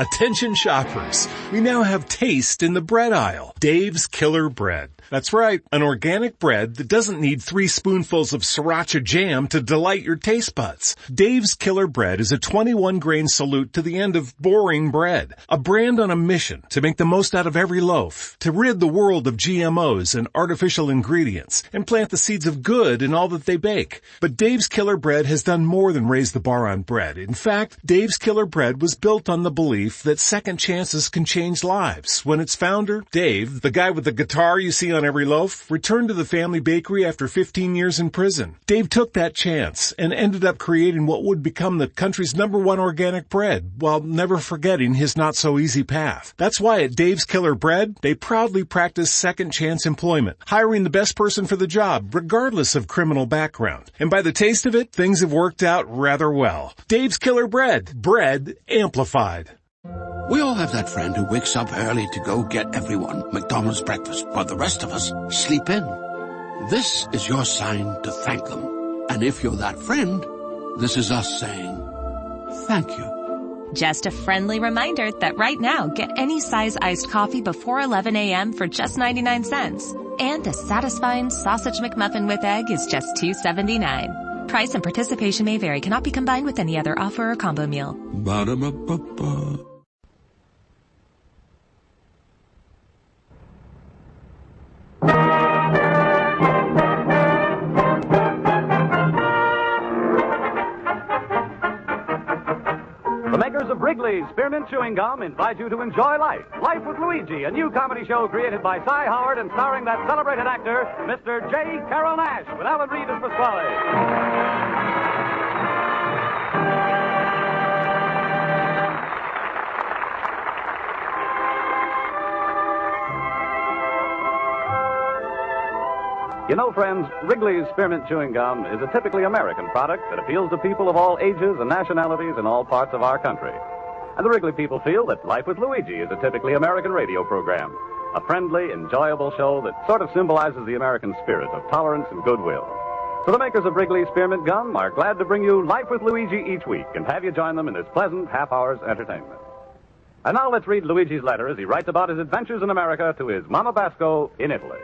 Attention shoppers, we now have taste in the bread aisle. Dave's Killer Bread. That's right, an organic bread that doesn't need 3 spoonfuls of sriracha jam to delight your taste buds. Dave's Killer Bread is a 21-grain salute to the end of boring bread. A brand on a mission to make the most out of every loaf, to rid the world of GMOs and artificial ingredients, and plant the seeds of good in all that they bake. But Dave's Killer Bread has done more than raise the bar on bread. In fact, Dave's Killer Bread was built on the belief that second chances can change lives. When its founder, Dave, the guy with the guitar you see on every loaf, returned to the family bakery after 15 years in prison. Dave took that chance and ended up creating what would become the country's #1 organic bread, while never forgetting his not-so-easy path. That's why at Dave's Killer Bread, they proudly practice second chance employment, hiring the best person for the job, regardless of criminal background. And by the taste of it, things have worked out rather well. Dave's Killer Bread. Bread amplified. We all have that friend who wakes up early to go get everyone McDonald's breakfast, while the rest of us sleep in. This is your sign to thank them. And if you're that friend, this is us saying thank you. Just a friendly reminder that right now, get any size iced coffee before 11 a.m. for just 99 cents. And a satisfying sausage McMuffin with egg is just $2.79. Price and participation may vary. Cannot be combined with any other offer or combo meal. Ba-da-ba-ba-ba. The makers of Wrigley's Spearmint Chewing Gum invite you to enjoy life. Life with Luigi, a new comedy show created by Cy Howard and starring that celebrated actor, Mr. J. Carroll Nash, with Alan Reed as Pasquale. You know, friends, Wrigley's Spearmint Chewing Gum is a typically American product that appeals to people of all ages and nationalities in all parts of our country. And the Wrigley people feel that Life with Luigi is a typically American radio program, a friendly, enjoyable show that sort of symbolizes the American spirit of tolerance and goodwill. So the makers of Wrigley's Spearmint Gum are glad to bring you Life with Luigi each week and have you join them in this pleasant half-hour's entertainment. And now let's read Luigi's letter as he writes about his adventures in America to his Mama Basco in Italy.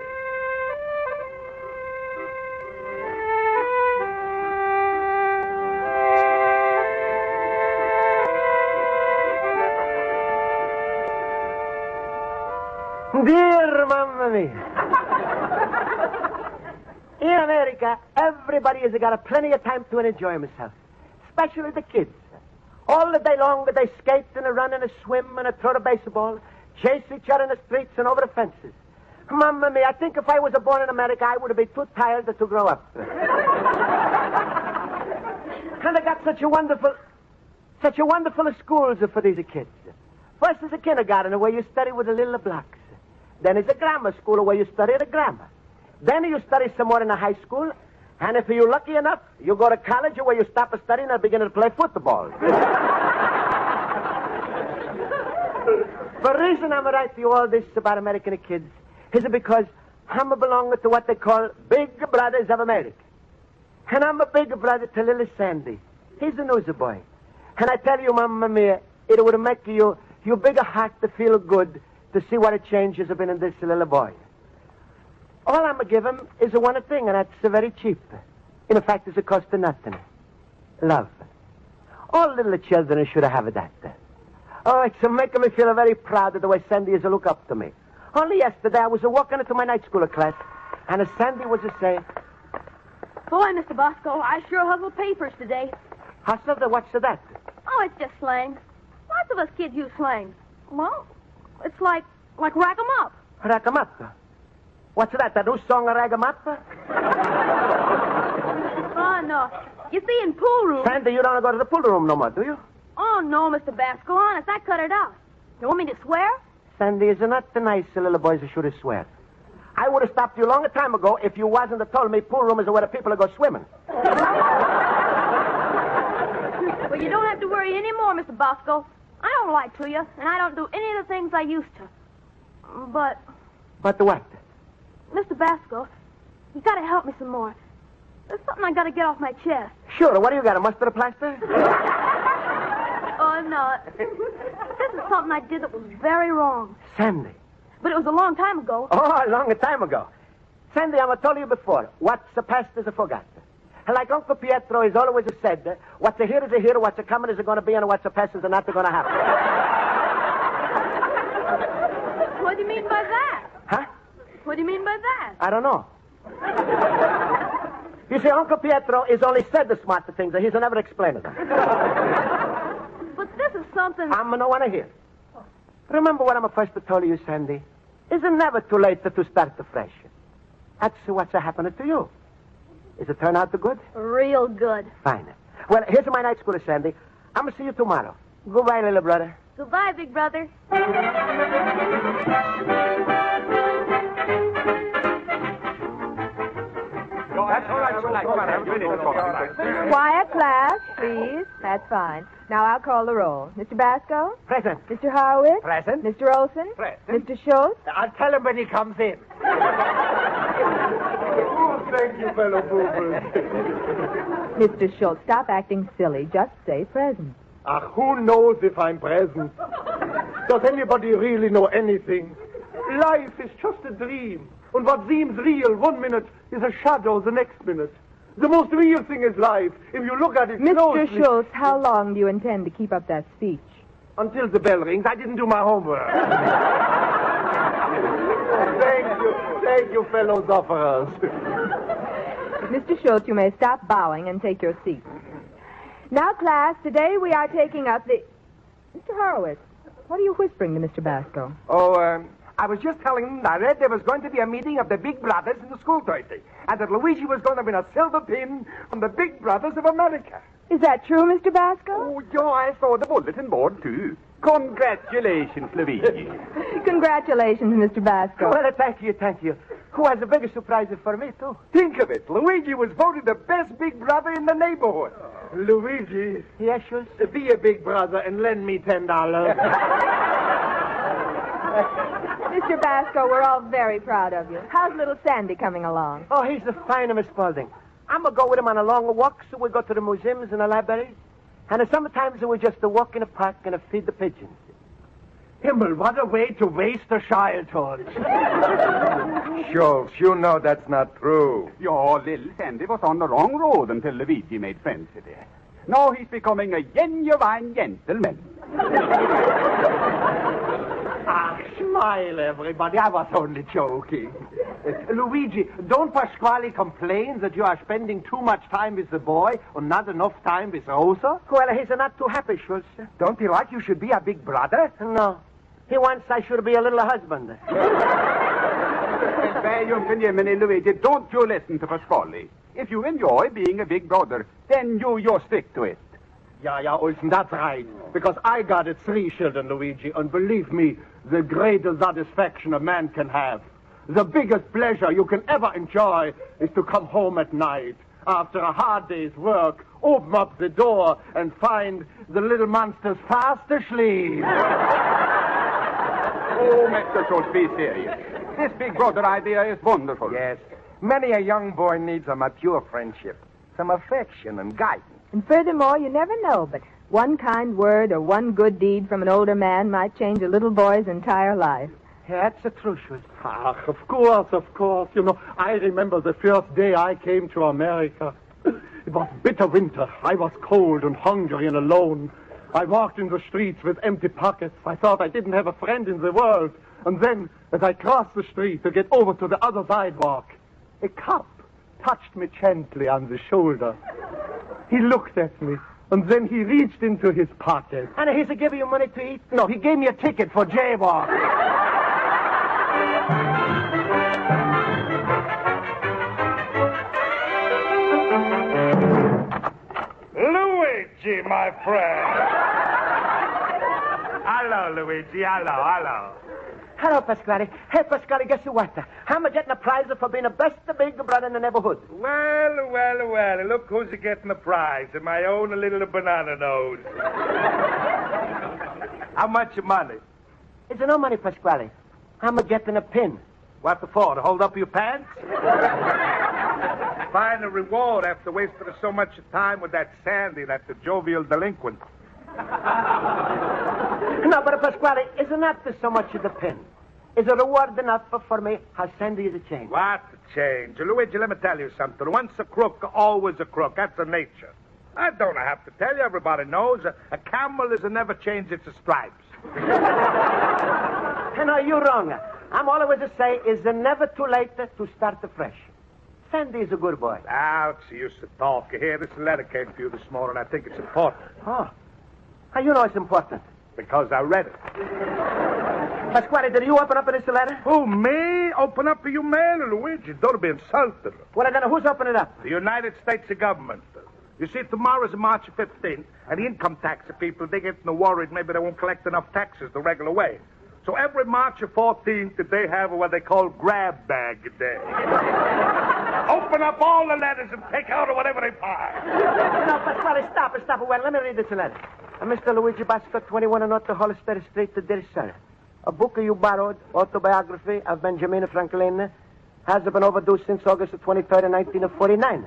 Dear Mamma Mia. In America, everybody has got a plenty of time to enjoy himself, especially the kids. All the day long they skate and run and swim and throw the baseball, chase each other in the streets and over the fences. Mamma Mia, I think if I was born in America, I would have been too tired to grow up. And they got such a wonderful schools for these kids. First is a kindergarten where you study with the little blocks. Then is a grammar school where you study the grammar. Then you study some more in a high school. And if you're lucky enough, you go to college where you stop studying and begin to play football. The reason I'm writing you all this about American kids is because I'm a belonging to what they call Big Brothers of America. And I'm a big brother to little Sandy. He's a newsboy. And I tell you, Mamma Mia, it would make your bigger heart to feel good to see what a change has been in this little boy. All I'm going to give him is one thing, and that's very cheap. In fact, it's a cost of nothing. Love. All little children should have that. Oh, it's making me feel very proud of the way Sandy is to look up to me. Only yesterday, I was walking into my night school class, and Sandy was saying, Boy, Mr. Basco, I sure hustle papers today. Hustle? What's that? Oh, it's just slang. Lots of us kids use slang. Well, it's like rag 'em up. Rag 'em up? What's that? That new song, Rag 'em up? Oh, no. You see, in pool room... Sandy, you don't go to the pool room no more, do you? Oh, no, Mr. Basco. Honest, I cut it out. You want me to swear? Sandy, is not the nice little boys who should swear. I would have stopped you a long time ago if you wasn't have told me pool room is where the people go swimming. Well, you don't have to worry anymore, Mr. Basco. I don't lie to you, and I don't do any of the things I used to. But... But what? Mr. Basco, you got to help me some more. There's something I got to get off my chest. Sure. What do you got, a mustard plaster? no. This is something I did that was very wrong. Sandy. But it was a long time ago. Oh, a long time ago. Sandy, I told you before, what's a past is a forgot. Like Uncle Pietro has always said, what's a here is a here, what's a coming is a going to be, and what's a past is a not going to happen. What do you mean by that? Huh? What do you mean by that? I don't know. You see, Uncle Pietro has only said the smart things, and he's never explained them. But this is something... I'm going to want to hear. Remember what I'm first to tell you, Sandy? It's never too late to start afresh. That's what's happening to you. Is it turn out to good? Real good. Fine. Well, here's my night school, Sandy. I'm going to see you tomorrow. Goodbye, little brother. Goodbye, big brother. That's all right. Quiet, class, please. That's fine. Now I'll call the roll. Mr. Basco? Present. Mr. Horowitz? Present. Mr. Olson? Present. Mr. Schultz? I'll tell him when he comes in. Oh, thank you, fellow boobers. Mr. Schultz, stop acting silly. Just say present. Who knows if I'm present? Does anybody really know anything? Life is just a dream. And what seems real 1 minute is a shadow the next minute. The most real thing is life. If you look at it closely... Mr. Schultz, how long do you intend to keep up that speech? Until the bell rings. I didn't do my homework. Thank you, fellow sufferers. Mr. Schultz, you may stop bowing and take your seat. Now, class, today we are taking up the... Mr. Horowitz, what are you whispering to Mr. Basco? I was just telling him I read there was going to be a meeting of the Big Brothers in the school Thursday, and that Luigi was going to win a silver pin from the Big Brothers of America. Is that true, Mr. Basco? Oh, yeah, I saw the bulletin board, too. Congratulations, Luigi. Congratulations, Mr. Basco. Well, thank you. Who has a bigger surprise for me, too? Think of it. Luigi was voted the best Big Brother in the neighborhood. Luigi. Yes, Schultz? Be a big brother and lend me $10. Mr. Basco, we're all very proud of you. How's little Sandy coming along? Oh, he's the fine of Miss Spaulding. I'm going to go with him on a long walk, so we go to the museums and the libraries. And sometimes we just walk in the park and feed the pigeons. Himmel, what a way to waste a childhood. Schultz, you know that's not true. Your little Sandy was on the wrong road until Luigi made friends with her. Now he's becoming a genuine gentleman. Smile, everybody. I was only joking. Luigi, don't Pasquale complain that you are spending too much time with the boy and not enough time with Rosa? Well, he's not too happy, Schultz. Don't he like you should be a big brother? No. He wants I should be a little husband. Luigi, don't you listen to Pasquale. If you enjoy being a big brother, then you stick to it. Yeah, Olsen, that's right. Because I got 3 children, Luigi, and believe me, the greatest satisfaction a man can have, the biggest pleasure you can ever enjoy, is to come home at night after a hard day's work, open up the door, and find the little monsters fast asleep. Oh, Mr. Schultz, be serious. This big brother idea is wonderful. Yes. Many a young boy needs a mature friendship, some affection and guidance. And furthermore, you never know, but one kind word or one good deed from an older man might change a little boy's entire life. Yeah, that's the truth, Schultz. Of course. You know, I remember the first day I came to America. It was bitter winter. I was cold and hungry and alone. I walked in the streets with empty pockets. I thought I didn't have a friend in the world. And then, as I crossed the street to get over to the other sidewalk, a cop touched me gently on the shoulder. He looked at me, and then he reached into his pocket. And he's giving you money to eat? No, he gave me a ticket for jaywalk. Luigi, my friend. Hello, Luigi. Hello. Hello, Pasquale. Hey, Pasquale, guess what? I'm getting a prize for being the best big brother in the neighborhood. Well. Look who's getting the prize. My own little banana nose. How much money? It's no money, Pasquale. I'm getting a pin. What for? To hold up your pants? Find a reward after wasting so much time with that Sandy, that jovial delinquent. No, but Pasquale, isn't that so much of the pin? Is a reward enough for me? How Sandy is a change? What a change? Luigi, let me tell you something. Once a crook, always a crook. That's a nature. I don't have to tell you. Everybody knows a camel is a never change its stripes. No, you're wrong. I'm always to say is never too late to start afresh. Sandy is a good boy. Ouch, you used to talk. Here, this letter came for you this morning. I think it's important. Oh. How you know it's important? Because I read it. Pasquale, did you open up this letter? Who, me? Open up your mail, Luigi. Don't be insulted. Well, then who's opening it up? The United States government. You see, tomorrow's March 15th, and the income tax people, they get worried maybe they won't collect enough taxes the regular way. So every March 14th, they have what they call grab bag day. Open up all the letters and take out whatever they find. No, Pasquale, stop. Well, let me read this letter. Mr. Luigi Basco, 21 North Hollister Street, dear sir. A book you borrowed, autobiography of Benjamin Franklin, has been overdue since August 23rd, 1949.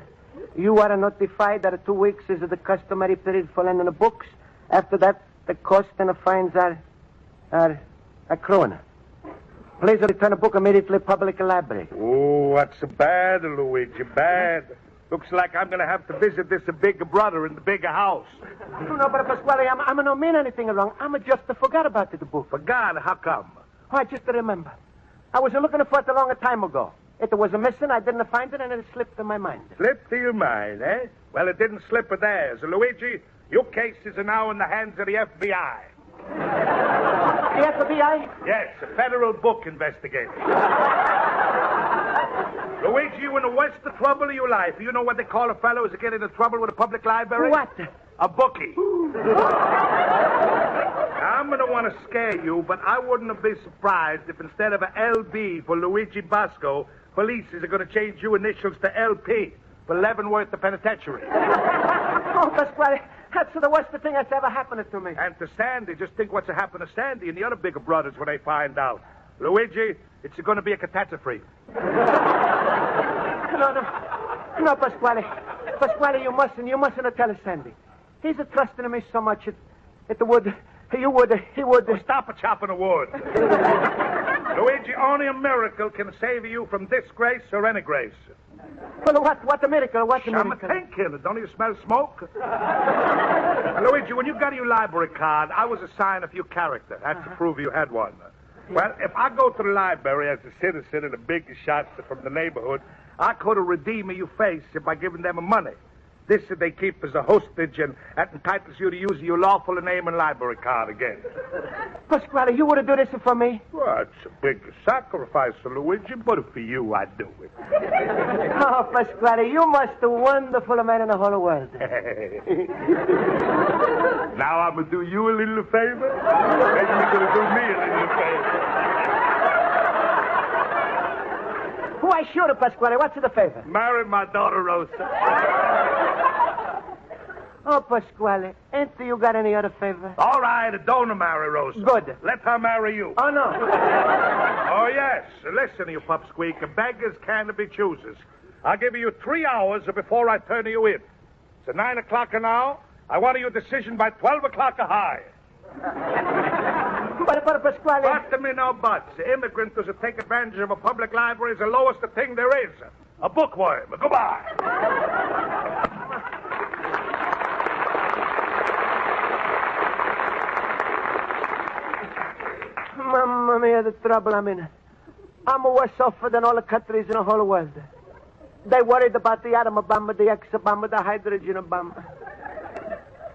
You are notified that 2 weeks is the customary period for lending the books. After that, the cost and the fines are accruing. Please return the book immediately to public library. Oh, that's bad, Luigi, bad. Looks like I'm going to have to visit this big brother in the bigger house. No, but Pasquale, I'm don't mean anything wrong. I'm just forgot about the book. Forgot? How come? Oh, I just remember. I was looking for it a long time ago. It was missing, I didn't find it, and it slipped in my mind. Slipped to your mind, eh? Well, it didn't slip of theirs. Luigi, your cases are now in the hands of the FBI. The FBI? Yes, a federal book investigator. Luigi, you in the worst of trouble of your life. You know what they call a fellow who's getting into trouble with a public library? What? A bookie. I'm going to want to scare you, but I wouldn't be surprised if instead of a LB for Luigi Basco, police are going to change your initials to LP for Leavenworth the Penitentiary. Oh, Pasquale, that's the worst thing that's ever happened to me. And to Sandy, just think what's happened to Sandy and the other bigger brothers when they find out. Luigi, it's going to be a catastrophe. No, Pasquale. Pasquale, you mustn't tell Sandy. He's trusting in me so much, he would... Oh, stop chopping the wood. Luigi, only a miracle can save you from disgrace or any grace. Well, what a miracle, what a miracle. I'm thinking. Don't you smell smoke? Luigi, when you got your library card, I was assigned a few characters. That's to prove you had one. Well, if I go to the library as a citizen and the big shots from the neighborhood, I could redeem your face by giving them money. This they keep as a hostage, and that entitles you to use your lawful name and library card again. Pasquale, you would do this for me? Well, it's a big sacrifice, Luigi, but for you, I'd do it. Oh, Pasquale, you must be a wonderful man in the whole world. Now I'm going to do you a little favor, and you're going to do me a little favor. Why, sure, Pasquale. What's the favor? Marry my daughter, Rosa. Oh, Pasquale, ain't you got any other favor? All right, don't marry Rosa. Good. Let her marry you. Oh, no. Oh, yes. Listen, you pupsqueak. Beggars can't be choosers. I'll give you 3 hours before I turn you in. It's 9 o'clock now. I want your decision by 12 o'clock high. But Pasquale... But me no buts. Immigrants who take advantage of a public library is the lowest thing there is. A bookworm. Goodbye. Mamma mia, the trouble I'm in. I'm worse off than all the countries in the whole world. They worried about the atom bomb, the X-bomb, the hydrogen bomb.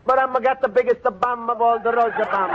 But I'm got the biggest bomb of all, the Rosa bomb.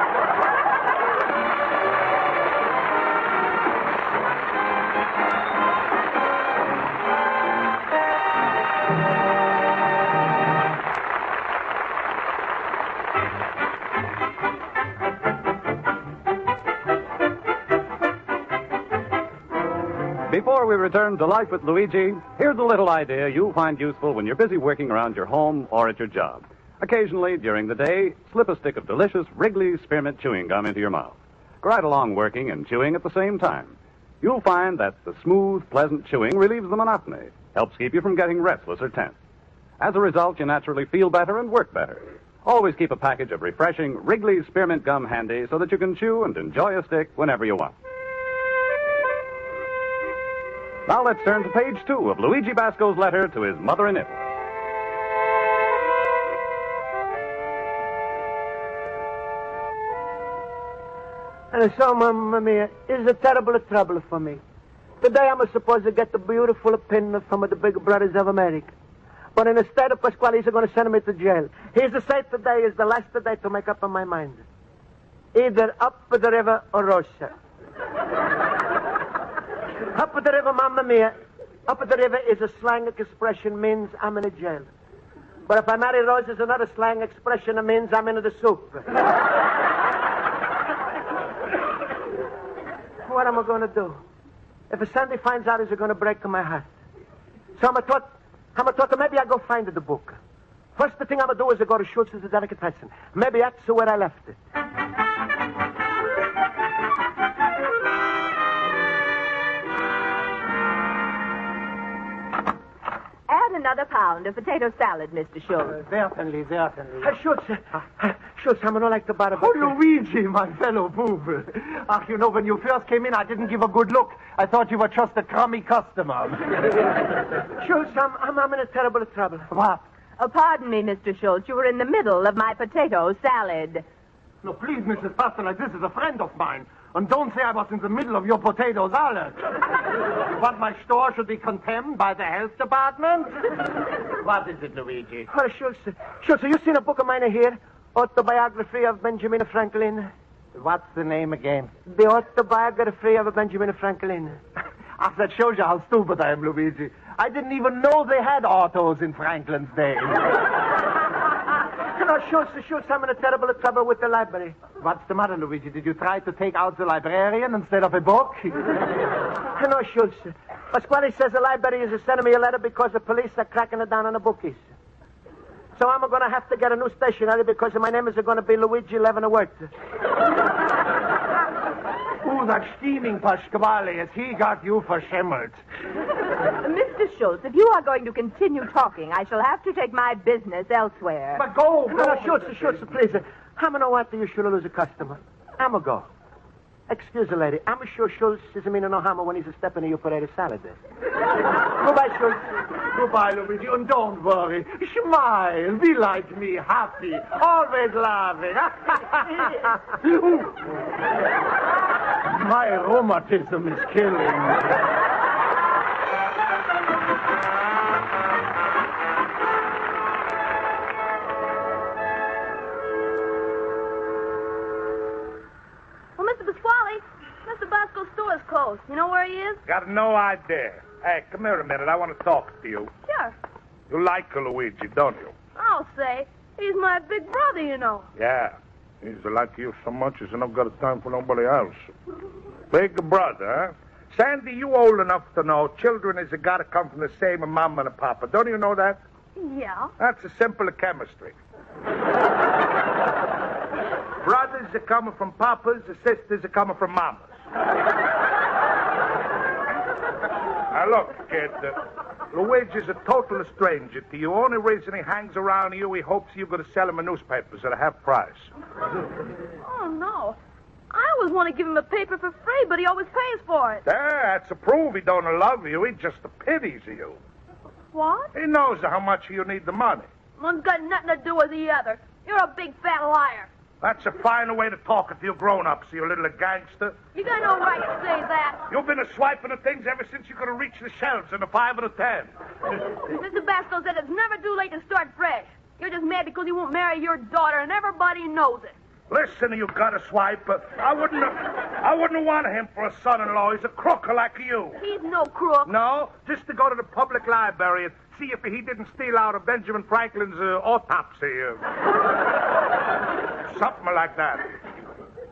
Before we return to Life with Luigi, here's a little idea you'll find useful when you're busy working around your home or at your job. Occasionally, during the day, slip a stick of delicious Wrigley's Spearmint chewing gum into your mouth. Go right along working and chewing at the same time. You'll find that the smooth, pleasant chewing relieves the monotony, helps keep you from getting restless or tense. As a result, you naturally feel better and work better. Always keep a package of refreshing Wrigley's Spearmint Gum handy so that you can chew and enjoy a stick whenever you want. Now let's turn to page 2 of Luigi Basco's letter to his mother in Italy. And so, Mamma Mia, it's a terrible trouble for me. Today I'm supposed to get the beautiful opinion from the big brothers of America. But instead of Pasquale, he's going to send me to jail. He's to say today is the last day to make up my mind. Either up the river or Rosa. Up the river, Mamma Mia. Up the river is a slang expression, means I'm in a jail. But if I marry Rosa, it's another slang expression that means I'm in the soup. What am I going to do? If Sandy finds out, he's going to break my heart. So I'm thought that maybe I'll go find the book. First thing I'm going to do is go to Schultz's delicatessen. Maybe that's where I left it. Add another pound of potato salad, Mr. Schultz. Certainly. Schultz, I'm not like the bottom. Oh, Luigi, my fellow boob. Ach, you know, when you first came in, I didn't give a good look. I thought you were just a crummy customer. Schultz, I'm in a terrible trouble. What? Pardon me, Mr. Schultz. You were in the middle of my potato salad. No, please, Mrs. Pasquale, this is a friend of mine. And don't say I was in the middle of your potato salad. You want my store should be condemned by the health department? What is it, Luigi? Oh, Schultz, you seen a book of mine here? Autobiography of Benjamin Franklin. What's the name again? The Autobiography of Benjamin Franklin. Ach, that shows you how stupid I am, Luigi. I didn't even know they had autos in Franklin's day. No, Schultz, I'm in a terrible trouble with the library. What's the matter, Luigi? Did you try to take out the librarian instead of a book? No, Schultz. Pasquale says the library is sending me a letter because the police are cracking it down on the bookies. So I'm going to have to get a new stationery because my name is going to be Luigi Leavenworth. Ooh, that steaming Pasquale, has he got you for shimmers? Mr. Schultz, if you are going to continue talking, I shall have to take my business elsewhere. But go. No, Schultz, please. I'm going to want you should lose a customer. I'm going to go. Excuse the lady. I'm sure Schultz isn't meaning no harm when he's a stepping in your potato salad there. Goodbye, Schultz. Goodbye, Luigi, and don't worry. Smile. Be like me, happy. Always laughing. My rheumatism is killing me. Closed. You know where he is? Got no idea. Hey, come here a minute. I want to talk to you. Sure. You like Luigi, don't you? I'll say. He's my big brother, you know. Yeah. He's like you so much he's not got time for nobody else. Big brother, huh? Sandy, you old enough to know children is got to come from the same mama and papa. Don't you know that? Yeah. That's a simple chemistry. Brothers are coming from papas, the sisters are coming from mamas. Now, look, kid, Luigi's a total stranger to you. Only reason he hangs around you, he hopes you're going to sell him a newspapers at a half price. Oh, no. I always want to give him a paper for free, but he always pays for it. That's to prove he don't love you. He just pities you. What? He knows how much you need the money. One's got nothing to do with the other. You're a big fat liar. That's a finer way to talk to you grown-ups, you little gangster. You got no right to say that. You've been swiping of things ever since you could have reached the shelves in a 5 and a 10. Mr. Basco said it's never too late to start fresh. You're just mad because he won't marry your daughter, and everybody knows it. Listen, you gotta swipe. I wouldn't want him for a son-in-law. He's a crook like you. He's no crook. No, just to go to the public library and see if he didn't steal out of Benjamin Franklin's autopsy. Something like that.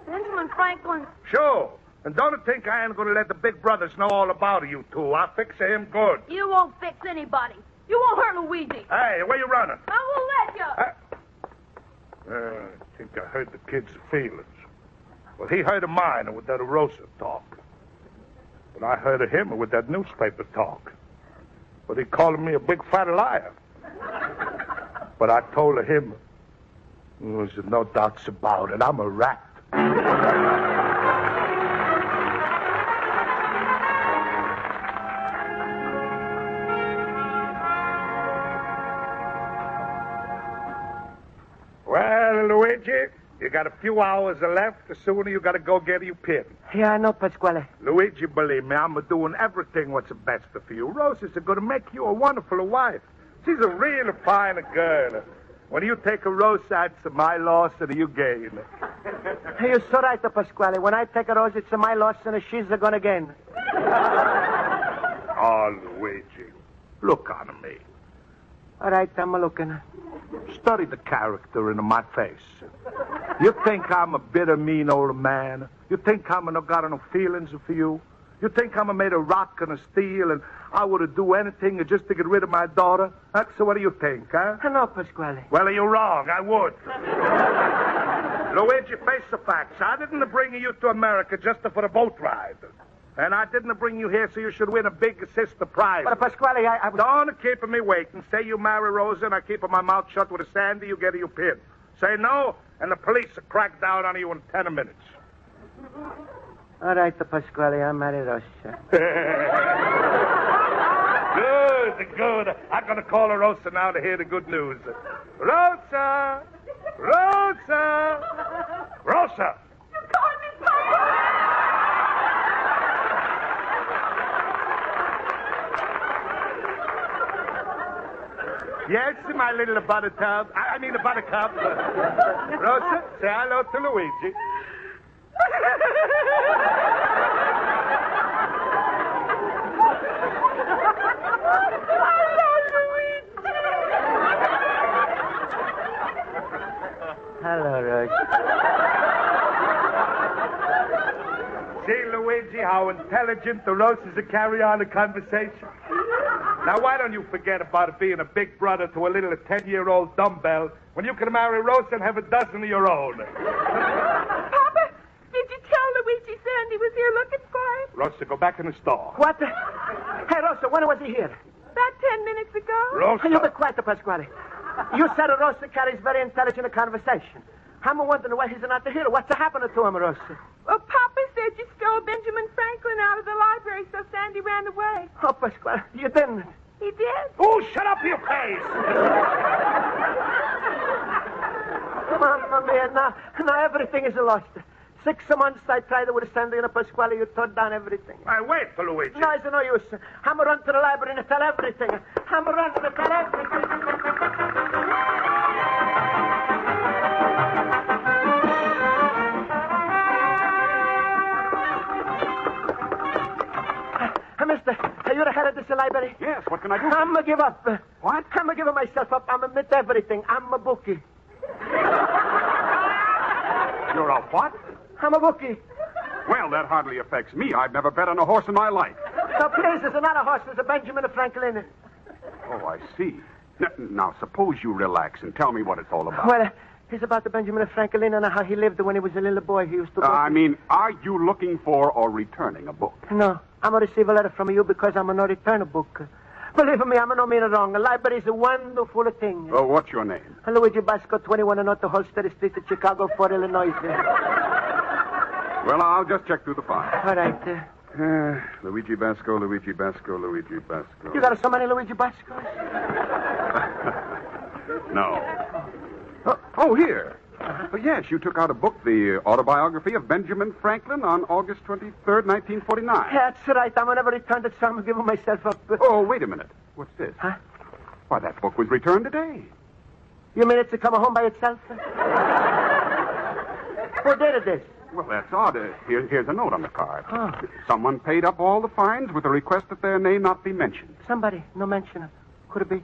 Benjamin Franklin? Sure. And don't think I ain't going to let the big brothers know all about you two. I'll fix him good. You won't fix anybody. You won't hurt Luigi. Hey, where you running? I won't let you. I think I heard the kid's feelings. Well, he heard of mine with that Rosa talk. But I heard of him with that newspaper talk. But he calling me a big fat liar. But I told him There's no doubts about it. I'm a rat. Well, Luigi, you got a few hours left. The sooner you got to go get your pin. Yeah, I know, Pasquale. Luigi, believe me, I'm doing everything what's the best for you. Rosa's going to make you a wonderful wife. She's a real fine girl. When you take a Rosa, it's my loss and you gain. Hey, you're so right, Pasquale. When I take a Rose, it's my loss and she's gonna gain. Oh, Luigi, look on me. All right, I'm looking. Study the character in my face. You think I'm a bitter, mean old man? You think I'm no got no feelings for you? You think I'm made of rock and a steel and I would do anything just to get rid of my daughter? So what do you think, huh? No, Pasquale. Well, you're wrong. I would. Luigi, face the facts. I didn't bring you to America just for a boat ride. And I didn't bring you here so you should win a big sister prize. But, Pasquale, I was... Don't keep me waiting. Say you marry Rosa and I keep my mouth shut with a Sandy, you get your pin. Say no, and the police will crack down on you in 10 minutes. All right, Pasquale, I'm married Rosa. Good. I'm going to call her Rosa now to hear the good news. Rosa! Rosa! Rosa! You called me Papa! Yes, my little buttercup. I mean, a buttercup. Rosa, say hello to Luigi. Hello, Rose. See, Luigi, how intelligent the Rosas carry on a conversation. Now, why don't you forget about being a big brother to a little 10-year-old dumbbell when you can marry Rosa and have a dozen of your own? Papa, did you tell Luigi Sandy was here looking for him? Rosa, go back in the store. What? Hey, Rosa, when was he here? About 10 minutes ago. Rosa. You be quiet, Pasquale. You said Rosa carries very intelligent conversation. I'm wondering why he's not here. What's happening to him, Rosa? Well, Papa said you stole Benjamin Franklin out of the library, so Sandy ran away. Oh, Pasquale, you didn't. He did? Oh, shut up your face! Mamma mia, now everything is lost. 6 months I tried with Sandy and Pasquale. You tore down everything. I wait for Luigi. No, it's no use. I'm run to the library and tell everything. I'm run to tell everything. Mister, are you the head of this library? Yes, what can I do? I'm going to give up. What? I'm going to give myself up. I'm admit everything. I'm a bookie. You're a what? I'm a bookie. Well, that hardly affects me. I've never bet on a horse in my life. No, please, it's not a horse. It's a Benjamin Franklin. Oh, I see. Now, suppose you relax and tell me what it's all about. Well, it's about the Benjamin Franklin and how he lived when he was a little boy. He used to... I mean, are you looking for or returning a book? No, I'm going to receive a letter from you because I'm going to return a book. Believe me, I'm no mean wrong. A library is a wonderful thing. Oh, what's your name? Luigi Basco, 21 North Holstead Street, Chicago, 4 Illinois. Well, I'll just check through the file. All right. Luigi Basco, Luigi Basco, Luigi Basco. You got so many Luigi Bascos? No. Oh, here. Yes, you took out a book, the autobiography of Benjamin Franklin, on August 23rd, 1949. That's right. I'm going to return it, so I'm giving myself up. Oh, wait a minute. What's this? Huh? Why, that book was returned today. You mean it's to come home by itself? Who did this? Well, that's odd. Here's a note on the card. Oh. Someone paid up all the fines with a request that their name not be mentioned. Somebody, no mention. Could it be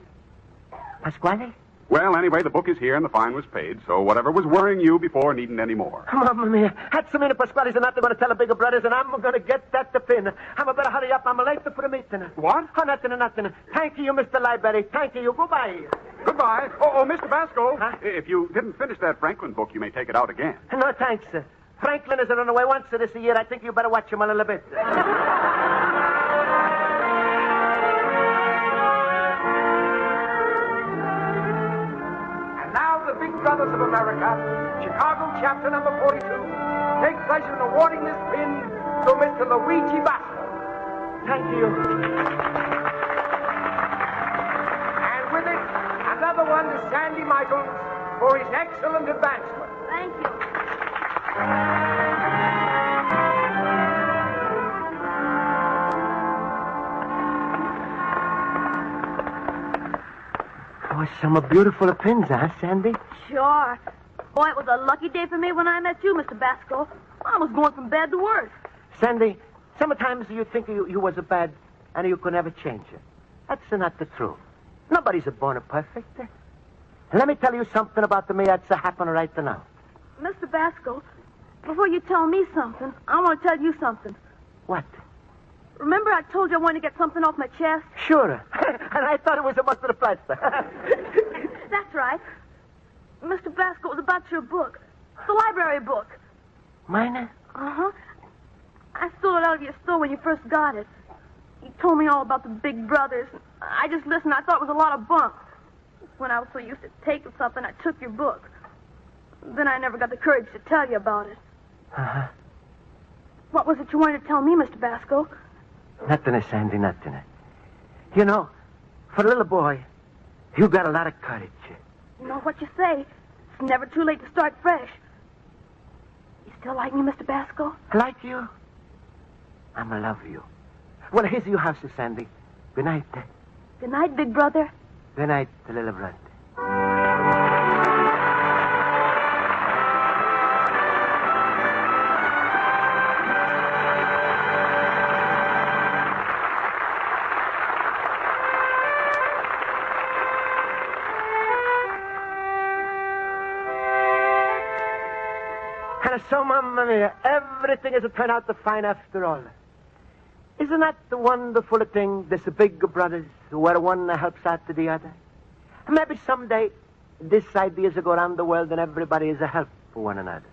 Pasquale? Well, anyway, the book is here and the fine was paid, so whatever was worrying you before needn't any more. Mamma mia. That's the minute Pasquale's not going to tell the bigger brothers, and I'm going to get that to pin. I'm better hurry up. I'm late for the meeting. What? Oh, nothing. Thank you, Mr. Library. Thank you. Goodbye. Goodbye. Oh, Mr. Basco. Huh? If you didn't finish that Franklin book, you may take it out again. No, thanks. Franklin is run away once this year. I think you better watch him a little bit. Now the big Brothers of America, Chicago chapter number 42, take pleasure in awarding this pin to Mr. Luigi Basco. Thank you. And with it, another one to Sandy Michaels for his excellent advancement. Thank you. Oh, some beautiful pins, huh, Sandy? Sure. Boy, it was a lucky day for me when I met you, Mr. Basco. I was going from bad to worse. Sandy, sometimes you think you was a bad and you could never change it. That's not the truth. Nobody's born perfect. Let me tell you something about the me that's happening right now. Mr. Basco, before you tell me something, I want to tell you something. What? Remember I told you I wanted to get something off my chest? Sure. And I thought it was about the plaster. That's right. Mr. Basco, it was about your book. The library book. Mine? Uh-huh. I stole it out of your store when you first got it. You told me all about the big brothers. I just listened. I thought it was a lot of bunk. When I was so used to taking something, I took your book. Then I never got the courage to tell you about it. Uh-huh. What was it you wanted to tell me, Mr. Basco? Nothing, Sandy, nothing. You know, for a little boy, you got a lot of courage. You know what you say. It's never too late to start fresh. You still like me, Mr. Basco? Like you? I'm in love with you. Well, here's your house, Sandy. Good night. Good night, big brother. Good night, little brother. And so, Mamma Mia, everything has turned out to fine after all. Isn't that the wonderful thing, this big brothers, where one helps out to the other? Maybe someday this idea is to go around the world and everybody is a help for one another.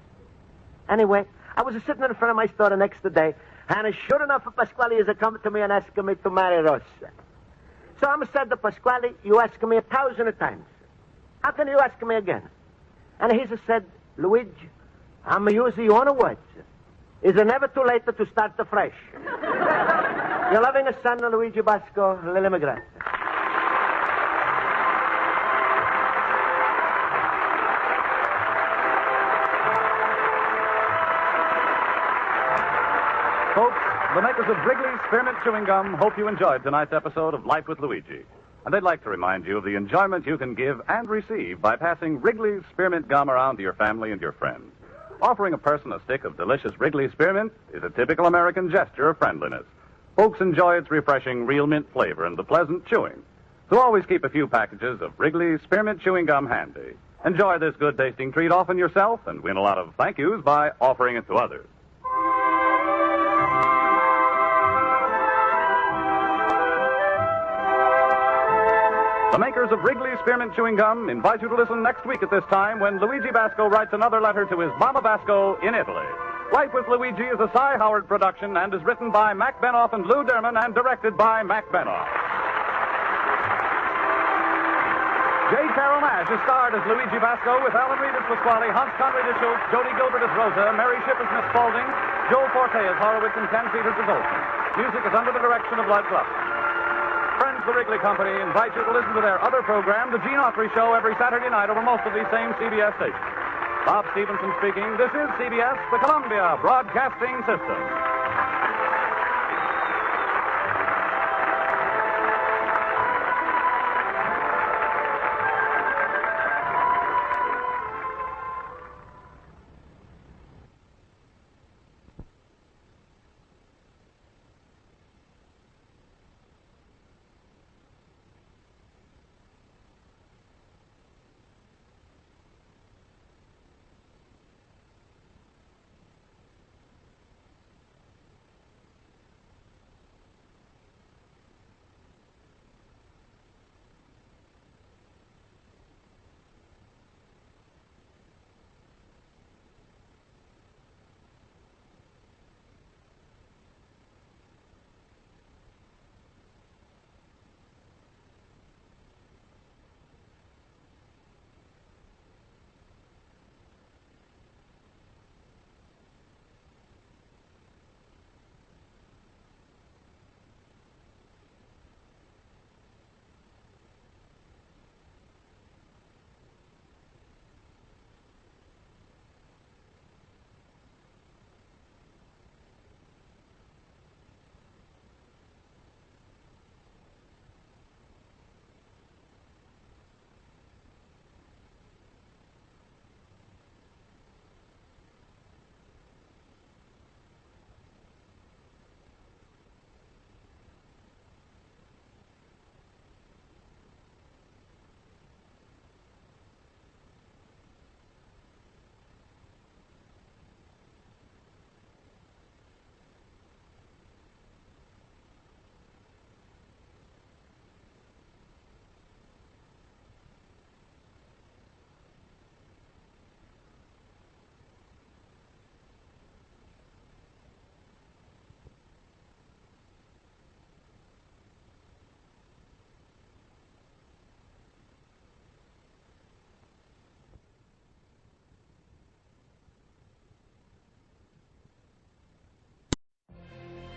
Anyway, I was sitting in front of my store the next day, and sure enough, Pasquale is coming to me and asking me to marry Rosa. So I said to Pasquale, you asked me 1,000 times. How can you ask me again? And he said, Luigi, I'm using your own words. Is it never too late to start afresh? Your loving son, Luigi Basco, little immigrant. Folks, the makers of Wrigley's Spearmint Chewing Gum hope you enjoyed tonight's episode of Life with Luigi. And they'd like to remind you of the enjoyment you can give and receive by passing Wrigley's Spearmint Gum around to your family and your friends. Offering a person a stick of delicious Wrigley's Spearmint is a typical American gesture of friendliness. Folks enjoy its refreshing real mint flavor and the pleasant chewing. So always keep a few packages of Wrigley's Spearmint Chewing Gum handy. Enjoy this good-tasting treat often yourself and win a lot of thank yous by offering it to others. The makers of Wrigley's Spearmint Chewing Gum invite you to listen next week at this time when Luigi Basco writes another letter to his Mama Basco in Italy. Life with Luigi is a Cy Howard production and is written by Mac Benoff and Lou Derman and directed by Mac Benoff. J. Carol Nash is starred as Luigi Basco with Alan Reed as Pasquale, Hans Conried as Schultz, Jody Gilbert as Rosa, Mary Shipp as Miss Spaulding, Joel Forte as Horowitz, and Ken Peters as Olson. Music is under the direction of Bud Cluff. Friends, the Wrigley Company invite you to listen to their other program, The Gene Autry Show, every Saturday night over most of these same CBS stations. Bob Stevenson speaking. This is CBS, the Columbia Broadcasting System.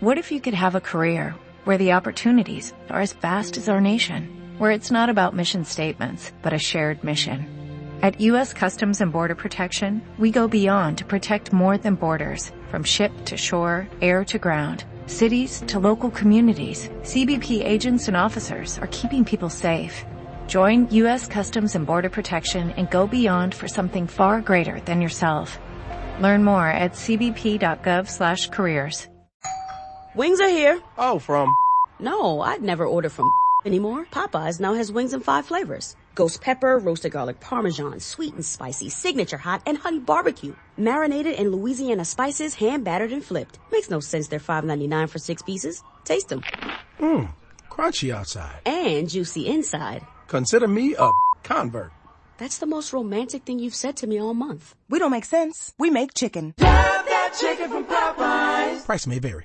What if you could have a career where the opportunities are as vast as our nation, where it's not about mission statements, but a shared mission? At U.S. Customs and Border Protection, we go beyond to protect more than borders, from ship to shore, air to ground, cities to local communities. CBP agents and officers are keeping people safe. Join U.S. Customs and Border Protection and go beyond for something far greater than yourself. Learn more at cbp.gov/careers. Wings are here. Oh, from? No, I'd never order from anymore. Popeyes now has wings in 5 flavors. Ghost pepper, roasted garlic parmesan, sweet and spicy, signature hot, and honey barbecue. Marinated in Louisiana spices, hand battered and flipped. Makes no sense they're $5.99 for 6 pieces. Taste them. Crunchy outside. And juicy inside. Consider me a convert. That's the most romantic thing you've said to me all month. We don't make sense. We make chicken. Love that chicken from Popeyes. Price may vary.